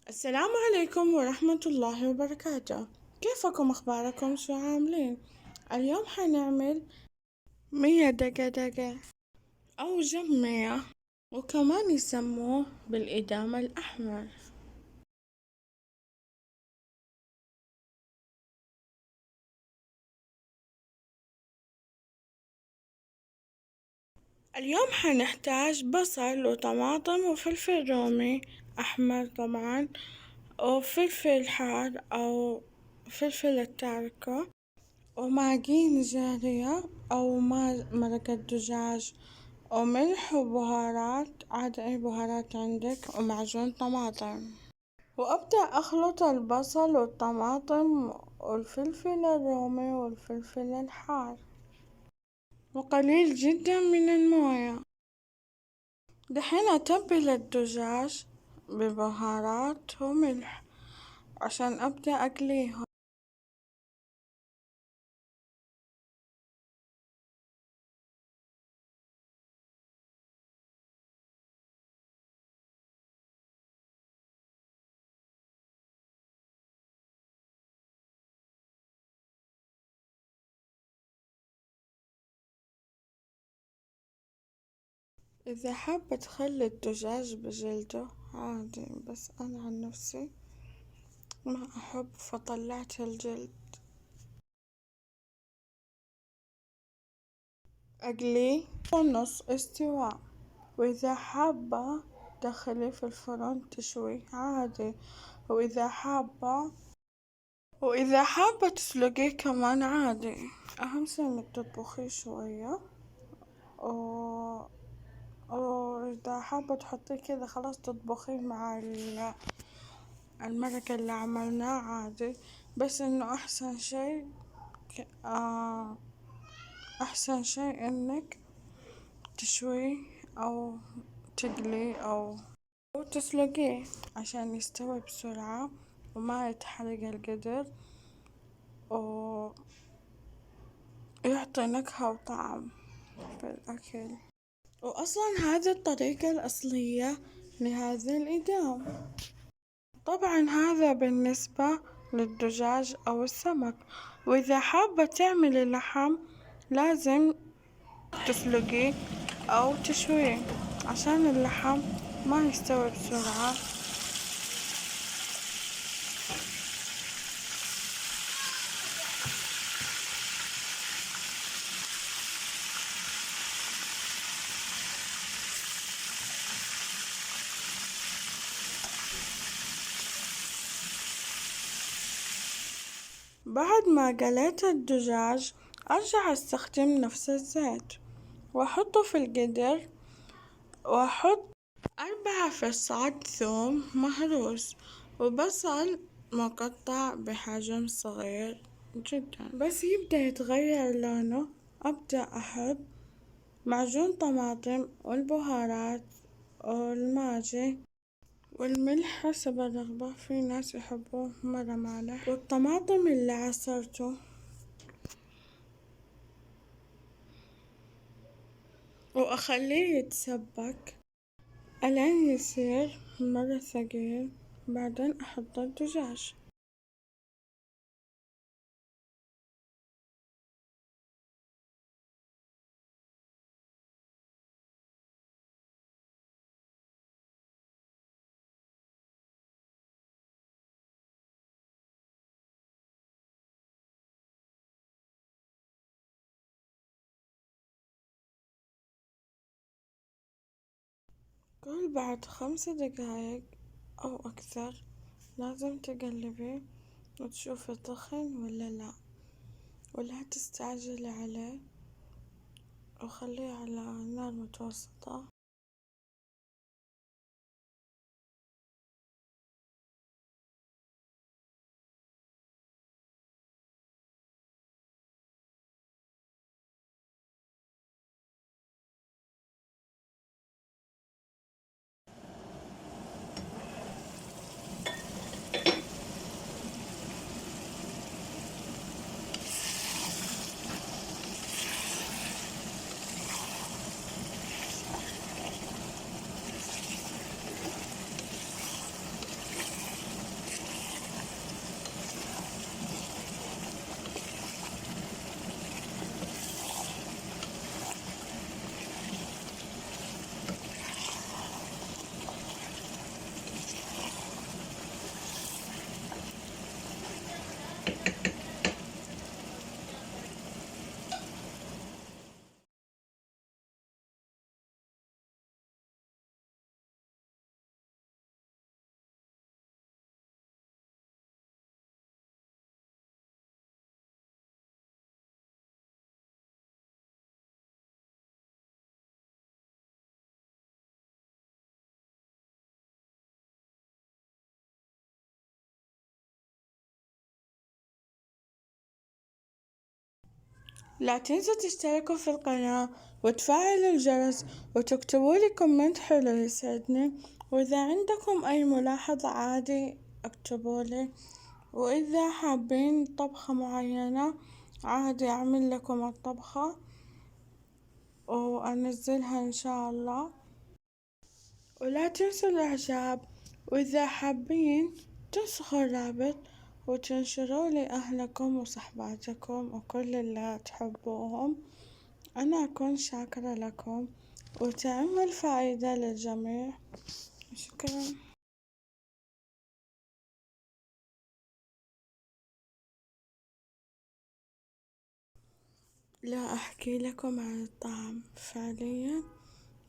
السلام عليكم ورحمة الله وبركاته. كيفكم؟ أخباركم؟ شو عاملين؟ اليوم حنعمل مية دقة أو جمية، وكمان يسموه بالإدام الأحمر. اليوم حنحتاج بصل وطماطم وفلفل رومي أحمر طبعا، وفلفل حار أو فلفل التاركة، وماجي نيجيريا أو مرقة دجاج، وملح وبهارات، عاد أي بهارات عندك، ومعجون طماطم. وأبدأ أخلط البصل والطماطم والفلفل الرومي والفلفل الحار وقليل جدا من الموية. دحين أتبل الدجاج ببهارات وملح عشان أبدأ أقليهم. إذا حابة تخلي الدجاج بجلده عادي، بس أنا عن نفسي ما أحب فطلعت الجلد. أقليه ونص استواء، وإذا حابة دخليه في الفرن تشوي عادي، وإذا حابة تسلقيه كمان عادي. أهم شي إنك تطبخيه شوية، و... وإذا حابة تحطيه كذا خلاص تطبخيه مع المرقة اللي عملناه عادي. بس إنه أحسن شي إنك تشويه أو تقليه أو تسلقيه عشان يستوي بسرعة وما يتحرق القدر، ويعطي نكهة وطعم في الأكل. وأصلا هذه الطريقة الأصلية لهذا الإدام. طبعا هذا بالنسبة للدجاج أو السمك. وإذا حابة تعملي لحم لازم تسلقيه أو تشويه عشان اللحم ما يستوي بسرعة. بعد ما قليت الدجاج أرجع أستخدم نفس الزيت وأحطه في القدر، وأحط 4 فصاد ثوم مهروس وبصل مقطع بحجم صغير جدا. بس يبدأ يتغير لونه أبدأ أحط معجون طماطم والبهارات والماجي والملح حسب الرغبة، في ناس يحبوه مرة مالح، والطماطم اللي عصرته، وأخليه يتسبك ألين يصير مرة ثقيل. بعدين أحط الدجاج. كل بعد 5 دقايق أو أكثر لازم تقلبي وتشوفي طخن ولا لا، ولا تستعجلي عليه، وخليه على نار متوسطة. لا تنسوا تشتركوا في القناة وتفعلوا الجرس وتكتبوا لي كومنت حلو يسعدني، وإذا عندكم أي ملاحظة عادي اكتبوا لي، وإذا حابين طبخة معينة عادي أعمل لكم الطبخة وأنزلها إن شاء الله. ولا تنسوا الإعجاب، وإذا حابين تنسخوا الرابط وتنشروا لأهلكم وصحباتكم وكل اللي تحبوهم. أنا أكون شاكرة لكم وتعم الفائدة للجميع. شكرا. لا أحكي لكم عن الطعم، فعليا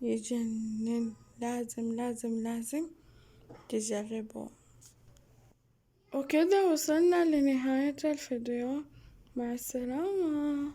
يجنن، لازم لازم لازم تجربوا. وكذا وصلنا لنهاية الفيديو، مع السلامة.